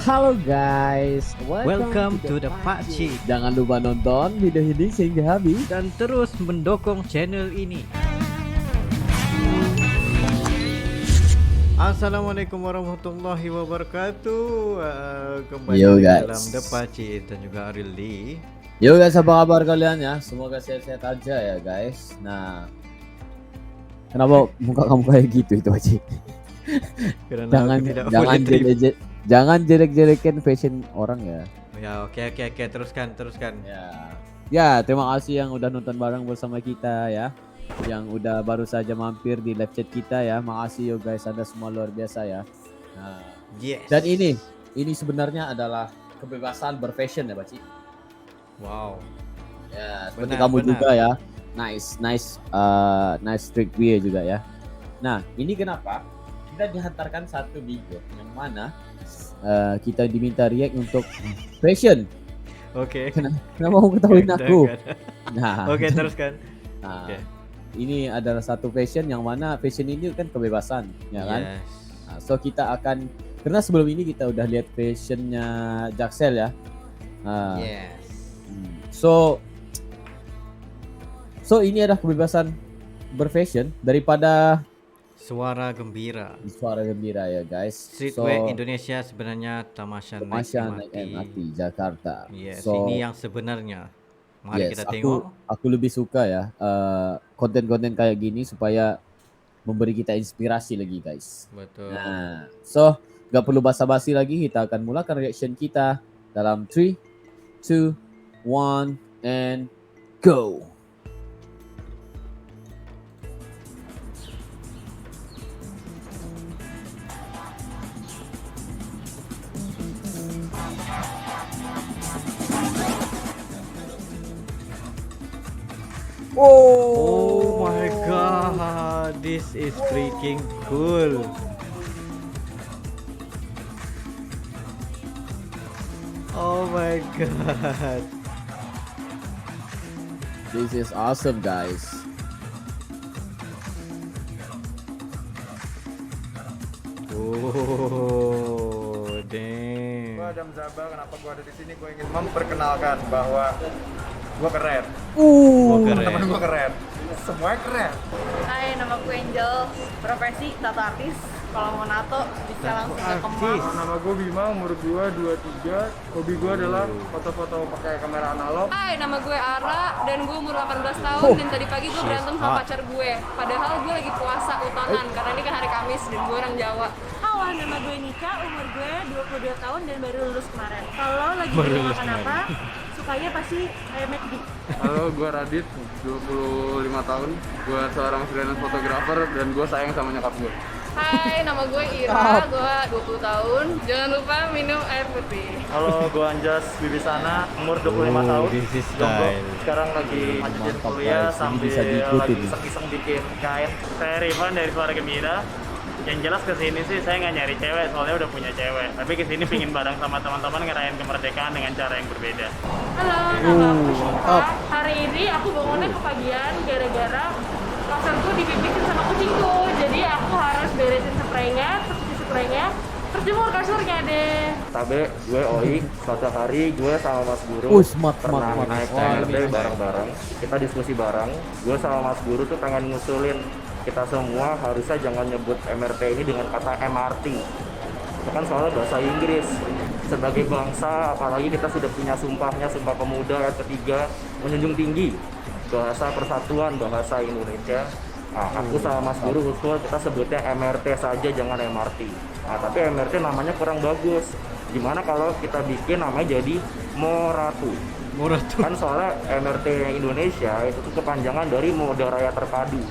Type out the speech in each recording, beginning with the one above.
Halo guys, Welcome to the Pakcik. Jangan lupa nonton video ini sehingga habis Dan terus mendukung channel ini. Assalamualaikum warahmatullahi wabarakatuh. Kembali Yo, guys. dalam The Pakcik dan juga Ariel Lee. Yo guys, apa kabar kalian ya? Semoga sehat-sehat aja ya guys. Nah, kenapa muka kamu kayak gitu itu aja? Karena Jangan aku tidak jangan boleh terima. jangan jelek-jelekin fashion orang ya. Ya oke, teruskan. Ya, terima kasih yang udah nonton bareng bersama kita ya. Yang udah baru saja mampir di live chat kita ya. Makasih yo guys, Anda semua luar biasa ya. Nah, Yes. dan ini sebenarnya adalah kebebasan berfashion ya, Baci. Wow. Ya, seperti Benar, kamu benar. juga ya. Nice trick gue juga ya. Nah, ini kenapa kita dihantarkan satu video yang mana kita diminta react untuk fashion. Oke. Kenapa mau ketahuin aku? Nah, Oke, teruskan. nah, Oke. ini adalah satu fashion yang mana fashion ini kan kebebasan, ya kan? Yes. Nah, so kita akan, karena sebelum ini kita udah lihat fashionnya Jaksel ya. Nah, Yes. So ini adalah kebebasan berfashion daripada Suara gembira. suara gembira ya guys. Streetwear Indonesia sebenarnya tamasya naik naik MRT. MRT Jakarta. Yes, So, ini yang sebenarnya. Mari kita tengok. aku lebih suka ya konten-konten kayak gini supaya memberi kita inspirasi lagi guys. Betul. Nah, so gak perlu basa-basi lagi, kita akan mulakan reaction kita dalam 3, 2, 1, and go. Oh my god, this is freaking cool. Oh my god. This is awesome guys. Oh, damn. Gua Adam Zaba, kenapa gua ada di sini? Gua ingin memperkenalkan bahwa gua keren. Teman-teman gua keren. Semuanya keren. Hai, nama gue Angel, profesi tato artis. Kalau mau nato bisa langsung ke Artis. Kemang. Nama gua Bima, umur gua 23. Hobi gua adalah foto-foto pakai kamera analog. Hai, nama gue Ara dan gue umur 18 tahun dan tadi pagi gue berantem sama hot. pacar gue. Padahal gue lagi puasa utonan karena ini kan hari Kamis dan gue orang Jawa. Halo, nama gue Nika, umur gue 22 tahun dan baru lulus kemarin. Kalau lagi Baru mau lulus makan apa, sukanya pasti ayam McD. Halo, gue Radit, 25 tahun. Gue seorang freelance fotografer dan gue sayang sama nyokap gue. Hai, nama gue Ira, gue 20 tahun. Jangan lupa minum air putih. Halo, gue Anjas Bibisana, umur 25 tahun. This is Jomblo. style. Sekarang lagi lanjutin Mantap, kuliah guys. Ini sambil bisa diikutin lagi nih. iseng-iseng bikin kain. Saya Rivan dari Suara Gembira. Yang jelas kesini sih saya nggak nyari cewek, soalnya udah punya cewek. Tapi kesini pingin bareng sama teman-teman ngerayain kemerdekaan dengan cara yang berbeda. Halo, nama aku Syifa. Hari ini aku bangunnya kepagian gara-gara kasur gue dipipisin sama kucingku. Jadi aku harus beresin spraynya, terus cuci spraynya, terus jemur kasurnya deh. Tabe, gue Oi. Suatu hari gue sama Mas Guru Smart. pernah naik Wah, MRT ini bareng-bareng. Kita diskusi bareng. Gue sama Mas Guru tuh pengen ngusulin kita semua harusnya jangan nyebut MRT ini dengan kata MRT. Itu kan soalnya bahasa Inggris. Sebagai bangsa, apalagi kita sudah punya sumpahnya, Sumpah Pemuda ayat ketiga, menjunjung tinggi bahasa persatuan bahasa Indonesia. Nah, aku sama Mas Guru usul kita sebutnya MRT saja, jangan MRT. Nah, tapi MRT namanya kurang bagus. Gimana kalau kita bikin namanya jadi Moratu? Murah tuh. Kan soalnya MRT Indonesia itu tuh kepanjangan dari Moda Raya Terpadu.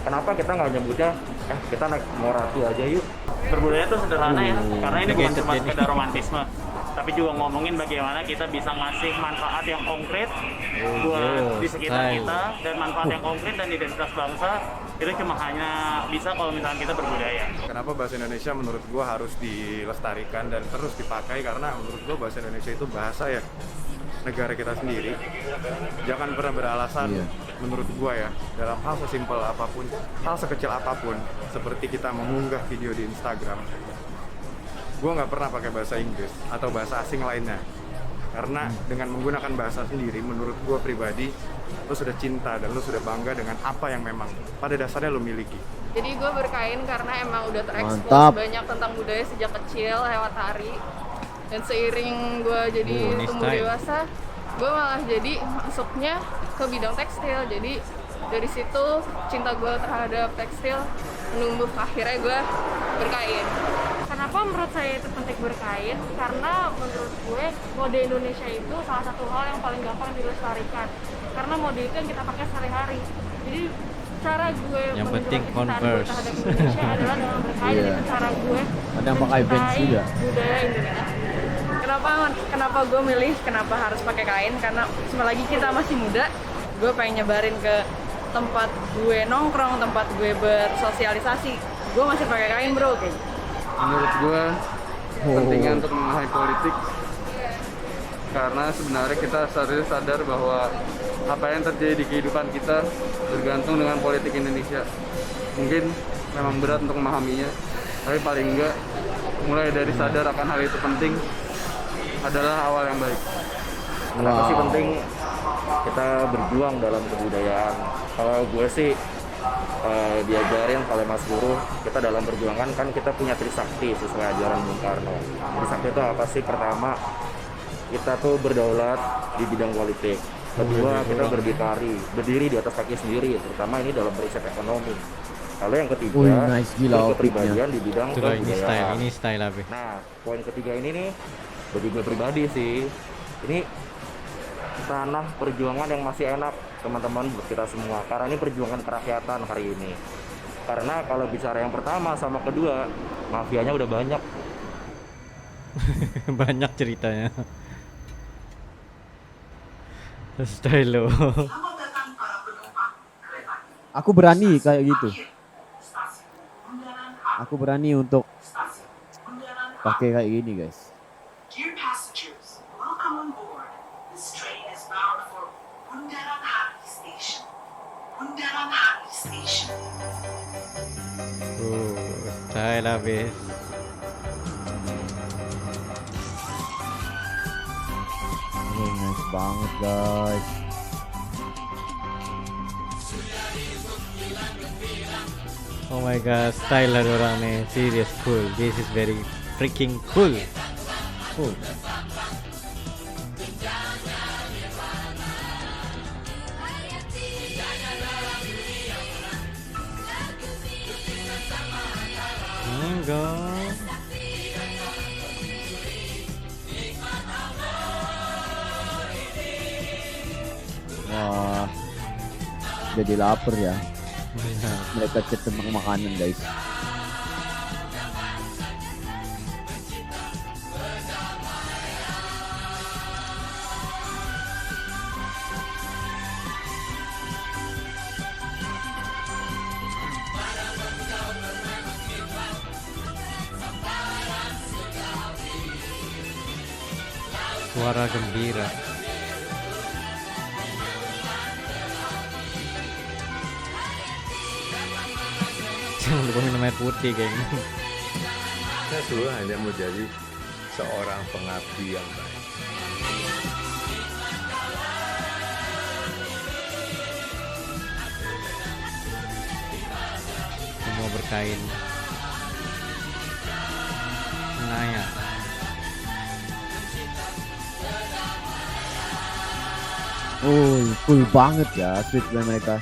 Kenapa kita nggak nyebutnya kita naik Moratu aja yuk? Berbudaya itu sederhana ya, karena ini bukan cuma sekedar romantisme, tapi juga ngomongin bagaimana kita bisa ngasih manfaat yang konkret buat di sekitar style. kita, dan manfaat yang konkret dan identitas bangsa itu cuma hanya bisa kalau misalnya kita berbudaya. Kenapa bahasa Indonesia menurut gua harus dilestarikan dan terus dipakai? Karena menurut gua bahasa Indonesia itu bahasa ya negara kita sendiri. Jangan pernah beralasan menurut gua ya, dalam hal sesimpel apapun, hal sekecil apapun, seperti kita mengunggah video di Instagram. gue nggak pernah pakai bahasa Inggris atau bahasa asing lainnya. Karena dengan menggunakan bahasa sendiri, menurut gue pribadi, lo sudah cinta dan lo sudah bangga dengan apa yang memang pada dasarnya lo miliki. Jadi gue berkain karena emang udah terekspos Mantap. banyak tentang budaya sejak kecil lewat hari. Dan seiring gue jadi ini tumbuh style. dewasa, gue malah jadi masuknya ke bidang tekstil. Jadi dari situ cinta gue terhadap tekstil menumbuh, akhirnya gue berkain. Kenapa menurut saya itu penting berkain? Karena menurut gue mode Indonesia itu salah satu hal yang paling gampang dilestarikan. Karena mode itu yang kita pakai sehari-hari. Jadi cara gue Yang menunjukkan penting kecintaan gue Converse. terhadap Indonesia adalah dengan berkain. Iya. Itu cara gue Ada yang pakai Vans mencintai juga. budaya Indonesia. Kenapa gue milih kenapa harus pakai kain? Karena selagi kita masih muda, gue pengen nyebarin ke tempat gue nongkrong, tempat gue bersosialisasi. Gue masih pakai kain, bro. Kayak gitu. Menurut gue pentingnya untuk mengenai politik, karena sebenarnya kita harus sadar bahwa apa yang terjadi di kehidupan kita bergantung dengan politik Indonesia. Mungkin memang berat untuk memahaminya, tapi paling enggak mulai dari sadar akan hal itu penting adalah awal yang baik. Kenapa sih Wow. penting kita berjuang dalam kebudayaan? Kalau gue sih diajarin oleh Mas Guru, kita dalam perjuangan kan kita punya Trisakti sesuai ajaran Bung Karno. Trisakti itu apa sih? Pertama, kita tuh berdaulat di bidang politik. Kedua, kita berdiri di atas kaki sendiri, terutama ini dalam riset ekonomi. Lalu yang ketiga, Wih, nice gila berkepribadian di bidang Itulah kebudayaan. ini style apa? Nah, poin ketiga ini nih, bagi gue pribadi sih, ini tanah perjuangan yang masih enak teman-teman buat kita semua. Karena ini perjuangan kerakyatan hari ini. Karena kalau bicara yang pertama sama kedua, mafianya udah banyak. Banyak ceritanya. Style lo. Aku berani kayak gitu. Aku berani untuk pakai kayak gini, guys. Dear passengers, welcome on board. This train is bound for Bundaran Hi Station. Bundaran Hi Station. Style habis. Oh, nice banget, guys. Oh my god, style lah orang nih. Serious cool. This is very freaking cool. Cool. Enggak. Wah. Jadi lapar ya. Mereka chat tentang makanan, guys. Suara gembira. Jangan lupa minum air putih, geng. Saya dulu hanya mau jadi seorang pengabdi yang baik. Semua berkain. Nah ya. Oh, cool banget ya streetwear mereka.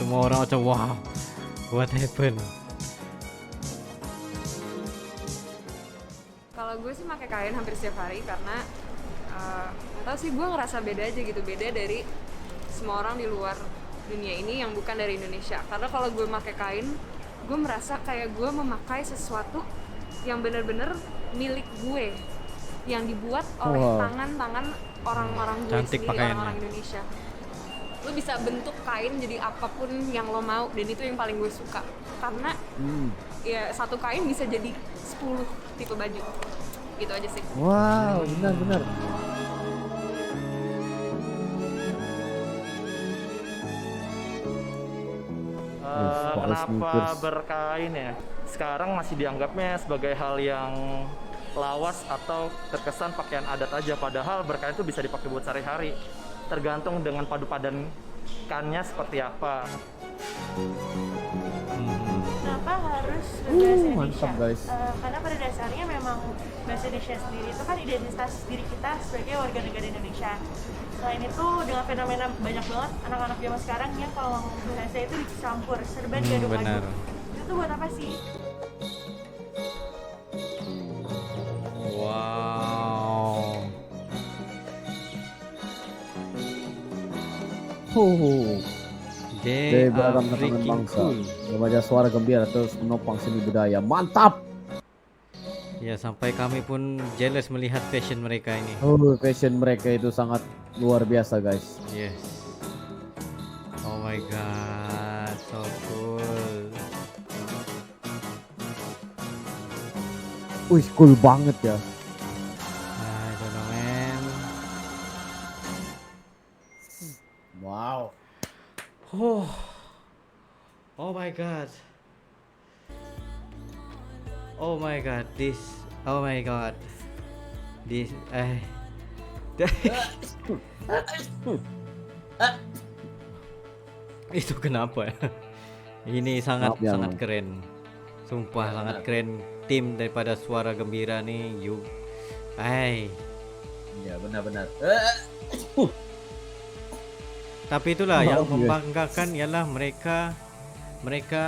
Semua orang macam wow, what happened? Kalau gue sih pakai kain hampir setiap hari karena nggak tahu sih, gue ngerasa beda aja gitu, beda dari semua orang di luar dunia ini yang bukan dari Indonesia. Karena kalau gue pakai kain, gue merasa kayak gue memakai sesuatu yang bener-bener milik gue, yang dibuat oleh Wow. tangan-tangan orang-orang gue Cantik sendiri, pakaiannya. orang-orang Indonesia. Lo bisa bentuk kain jadi apapun yang lo mau, dan itu yang paling gue suka. Karena ya satu kain bisa jadi 10 tipe baju. Gitu aja sih. Wow, benar. pakai Kenapa sneakers. berkain ya? Sekarang masih dianggapnya sebagai hal yang lawas atau terkesan pakaian adat aja, padahal berkain itu bisa dipakai buat sehari-hari. Tergantung dengan padu padankannya seperti apa. Kenapa harus berbahasa Indonesia? Mantap guys. Karena pada dasarnya memang bahasa Indonesia sendiri itu kan identitas diri kita sebagai warga negara Indonesia. Selain itu dengan fenomena banyak banget anak-anak zaman sekarang yang kalau ngomong bahasa itu dicampur, serba diaduk-aduk. Benar. Itu tuh buat apa sih? Wow. They Dari are beragam kalangan freaking bangsa, cool. membaca suara gembira terus menopang seni budaya. Mantap. Ya, sampai kami pun jealous melihat fashion mereka ini. Fashion mereka itu sangat luar biasa guys. Yes. Oh my god, so cool. Wih, cool banget ya. I don't know, man. Wow. Oh my god. Oh my god, this. Oh my god. This. Itu kenapa ya? Ini sangat Maaf ya, sangat Bang. keren. Sumpah sangat keren. Tim daripada Suara Gembira nih, Ya benar-benar. Tapi itulah yang Maaf, guys. membanggakan ialah mereka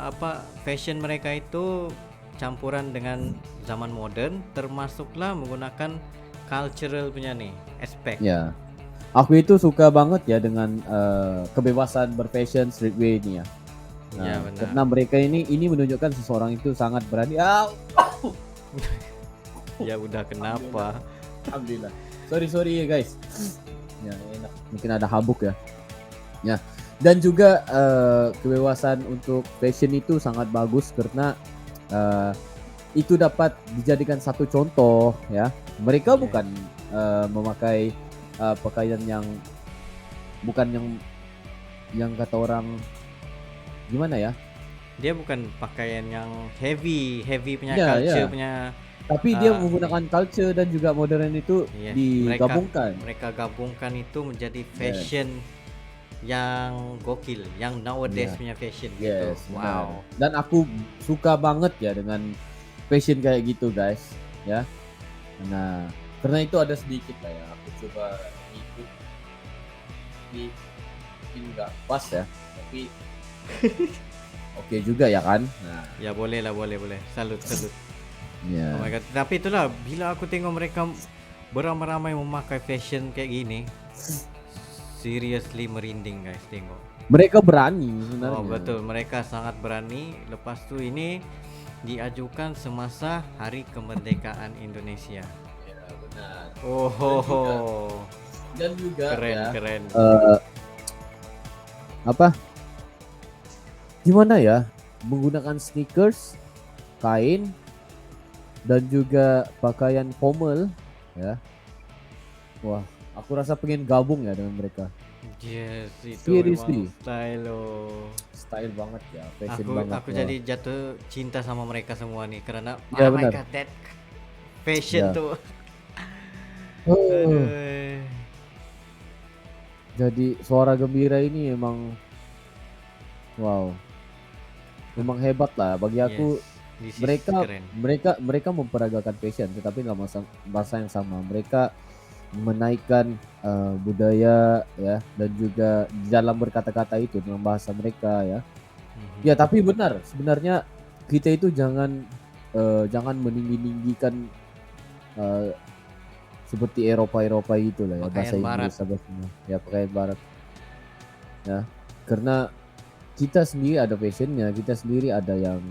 apa fashion mereka itu campuran dengan zaman modern, termasuklah menggunakan cultural punya nih aspek. Ya. Aku itu suka banget ya dengan kebebasan berfashion streetwear ini ya. Ya, benar. Karena mereka ini menunjukkan seseorang itu sangat berani. Ya udah kenapa? Alhamdulillah. Sorry ya guys. Ya enak. Mungkin ada habuk ya. Ya. Dan juga kebebasan untuk fashion itu sangat bagus karena itu dapat dijadikan satu contoh ya. Mereka bukan memakai pakaian yang bukan yang kata orang gimana ya? Dia bukan pakaian yang heavy punya Ya, culture ya. punya. Tapi dia menggunakan culture dan juga modern itu Yes, digabungkan. Mereka gabungkan itu menjadi fashion yang gokil, yang nowadays Yeah. punya fashion Yes, gitu. benar. Wow. Dan aku suka banget ya dengan fashion kayak gitu guys, ya. Nah, karena itu ada sedikit lah ya. Aku coba ikut, tapi mungkin nggak pas ya. Tapi oke juga ya kan. Nah, Ya boleh. Salut. ya. Oh my god. Tapi itulah bila aku tengok mereka beramai-ramai memakai fashion kayak gini, seriously merinding guys tengok. Mereka berani sebenarnya. Oh betul, mereka sangat berani. Lepas tu ini diajukan semasa Hari Kemerdekaan Indonesia. Ya, benar. Oh, Dan juga ya, keren. apa? Gimana ya? Menggunakan sneakers, kain, dan juga pakaian formal, ya. Wah, aku rasa pengen gabung ya dengan mereka. Yes, itu Seriously. memang style loh. Style banget ya, fashion banget. Aku ya. jadi jatuh cinta sama mereka semua nih karena Ya, oh my benar. god that fashion Ya. tuh. Oh, Aduh. jadi Suara Gembira ini emang wow. Memang hebat lah bagi aku. Yes, this is Mereka keren. mereka memperagakan fashion tetapi dalam masa yang sama mereka menaikkan budaya ya dan juga di dalam berkata-kata itu dengan bahasa mereka ya. Mhm. Ya tapi benar sebenarnya kita itu jangan meninggi-ninggikan seperti Eropa gitu lah ya, Pakaian bahasa barat. Inggris apa semua. Ya pakaian barat. Ya, karena kita sendiri ada fashionnya, kita sendiri ada yang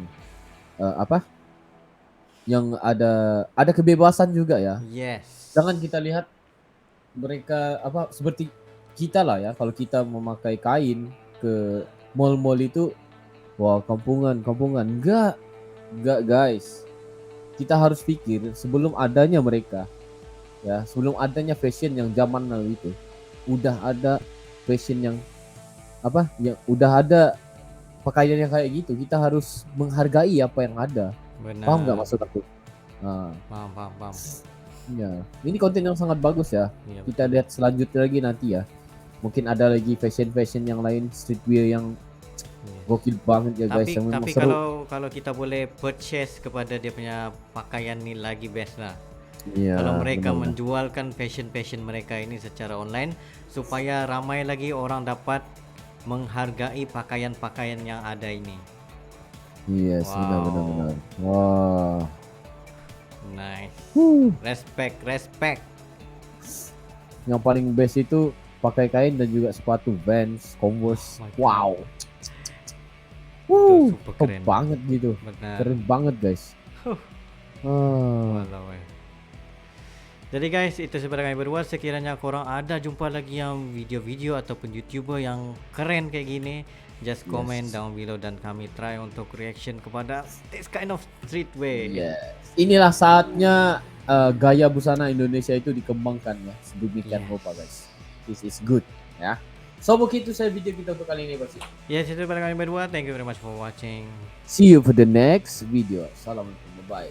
yang ada kebebasan juga ya. Yes. Jangan kita lihat mereka seperti kita lah ya, kalau kita memakai kain ke mall-mall itu wah kampungan enggak guys, kita harus pikir sebelum adanya mereka, ya sebelum adanya fashion yang zaman now itu, udah ada fashion yang yang udah ada pakaian yang kayak gitu. Kita harus menghargai apa yang ada. Benar. Paham nggak maksud aku? Nah, Paham. ya ini konten yang sangat bagus ya. Iya, Kita lihat selanjutnya lagi nanti ya. Mungkin ada lagi fashion yang lain, streetwear yang gokil banget ya guys, yang memang Tapi seru. kalau kita boleh purchase kepada dia punya pakaian ni lagi best lah. Iya, Kalau mereka benar-benar. menjualkan fashion mereka ini secara online supaya ramai lagi orang dapat menghargai pakaian-pakaian yang ada ini. Yes, Wow. benar. Wah. Nice. Huh. Respect. Yang paling best itu pakai kain dan juga sepatu Vans, Converse. Oh my God. Wow. Itu super Top keren. banget gitu. Benar. Keren banget guys. Huh. Ah. Walau. Jadi guys, itu sebenarnya kami berdua. Sekiranya korang ada jumpa lagi yang video-video ataupun YouTuber yang keren kayak gini, just comment down below dan kami try untuk reaction kepada this kind of streetwear. Yes. Inilah saatnya gaya busana Indonesia itu dikembangkan ya. Sedemikian rupa guys. This is good ya. So begitu saya video kita untuk kali ini Bos. Yes, itu sebenarnya kami berdua. Thank you very much for watching. See you for the next video. Assalamualaikum. Bye.